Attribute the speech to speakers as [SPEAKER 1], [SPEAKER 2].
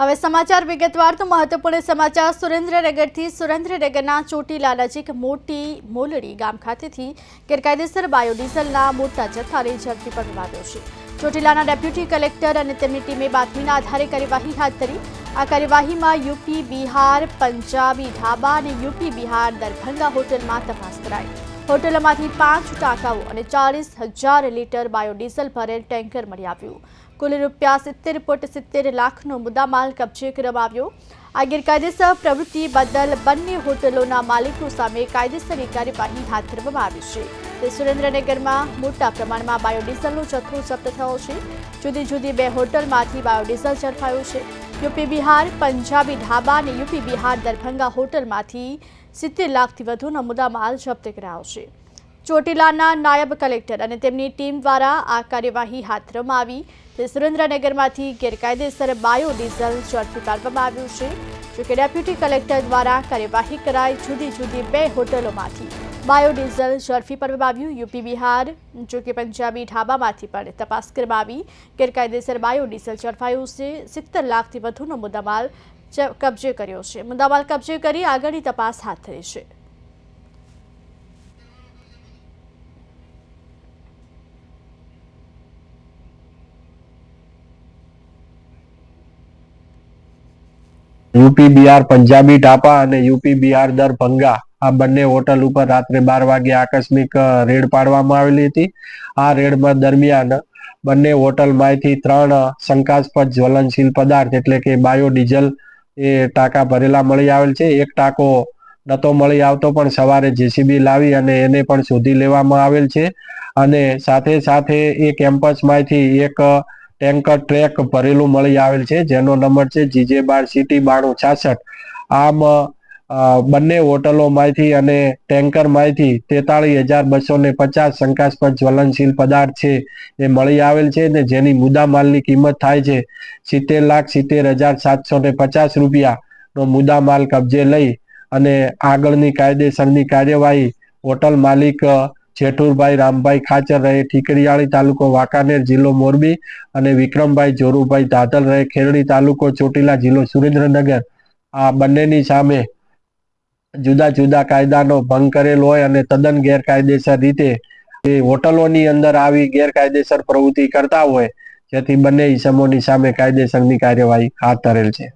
[SPEAKER 1] હવે સમાચાર વિગતવાર તો મહત્વપૂર્ણ સમાચાર સુરેન્દ્રનગરથી સુરેન્દ્રનગરના ચોટીલા નજીક મોટી મોલડી ગામ ખાતેથી ગેરકાયદેસર બાયોડીઝલના મોટા જથ્થાને ઝડપી પાડવામાં આવ્યો છે। ચોટીલાના ડેપ્યુટી કલેક્ટર અને તેમની ટીમે બાતમીના આધારે કાર્યવાહી હાથ ધરી। આ કાર્યવાહીમાં યુપી બિહાર પંજાબી ઢાબા અને યુપી બિહાર દરભંગા હોટલમાં તપાસ કરાઈ। હોટલમાંથી 5 ટાંકાઓ અને 40,000 લીટર બાયોડીઝલ ભરેલ ટેન્કર મળી આવ્યું। કુલ ₹70.70 લાખનો મુદ્દામાલ કબજે કરવામાં આવ્યો। આ ગેરકાયદેસર પ્રવૃત્તિ બદલ બંને હોટલોના માલિકો સામે કાયદેસરની કાર્યવાહી હાથ ધરવામાં આવી છે। તે સુરેન્દ્રનગરમાં મોટા પ્રમાણમાં બાયોડીઝલનો જથ્થો જપ્ત થયો છે। જુદી જુદી 2 હોટલમાંથી બાયોડીઝલ ઝડપાયું છે। યુપી બિહાર પંજાબી ઢાબા અને યુપી બિહાર દરભંગા હોટલમાંથી 70 લાખથી વધુનો મુદ્દામાલ જપ્ત કરાયો છે। ચોટીલાના નાયબ કલેક્ટર અને તેમની ટીમ દ્વારા આ કાર્યવાહી હાથ ધરવામાં આવી। તે સુરેન્દ્રનગરમાંથી ગેરકાયદેસર બાયોડીઝલ ઝડપી પાડવામાં આવ્યું છે। જોકે ડેપ્યુટી કલેક્ટર દ્વારા કાર્યવાહી કરાઈ જુદી જુદી 2 હોટલોમાંથી બાયોડીઝલ ઝડપી પાડવામાં આવ્યું। યુપી બિહાર જોકે પંજાબી ઢાબામાંથી પણ તપાસ કરવામાં આવી। ગેરકાયદેસર બાયોડીઝલ ઝડપાયું છે। 70 લાખથી વધુનો મુદ્દામાલ કબજે કર્યો છે। મુદ્દામાલ કબજે કરી આગળની તપાસ હાથ ધરી છે।
[SPEAKER 2] યુપી બિહાર પંજાબી ઢાબા અને યુપી બિહાર દરભંગા આ બંને હોટલ ઉપર રાત્રે 12 વાગે આકસ્મિક રેડ પાડવામાં આવેલી હતી। આ રેડમાં દરમિયાન બંને હોટલમાંથી 3 શંકાસ્પદ જ્વલનશીલ પદાર્થ એટલે કે બાયોડીઝલ એ ટાંકા ભરેલા મળી આવેલ છે। એક ટાંકો નતો મળી આવતો પણ સવારે જેસીબી લાવી અને એને પણ શોધી લેવામાં આવેલ છે। અને સાથે સાથે એ કેમ્પસમાંથી એક ટેન્કર ટ્રેક ભરેલું મળી આવેલ છે, જેનો નંબર છે GJ12CT9266। આમ બંને હોટલોમાંથી અને ટેન્કરમાંથી 43,250 શંકાસ્પદ જ્વલનશીલ પદાર્થ છે એ મળી આવેલ છે ને જેની મુદ્દામાલની કિંમત થાય છે ₹70,70,750 નો મુદ્દામાલ કબજે લઈ અને આગળની કાયદેસરની કાર્યવાહી હોટલ માલિક જેઠુરભાઈ રામભાઈ ખાચર રહે ઠીકરીયાળી તાલુકો વાંકાનેર જિલ્લો મોરબી અને વિક્રમભાઈ જોરુભાઈ ધાધલ રહે ખેરડી તાલુકો ચોટીલા જિલ્લો સુરેન્દ્રનગર આ બંનેની સામે જુદા જુદા કાયદાનો ભંગ કરેલ હોય અને તદ્દન ગેરકાયદેસર રીતે એ હોટલોની અંદર આવી ગેરકાયદેસર પ્રવૃત્તિ કરતા હોય, જેથી બંને ઇસમોની સામે કાયદેસરની કાર્યવાહી હાથ ધરેલ છે।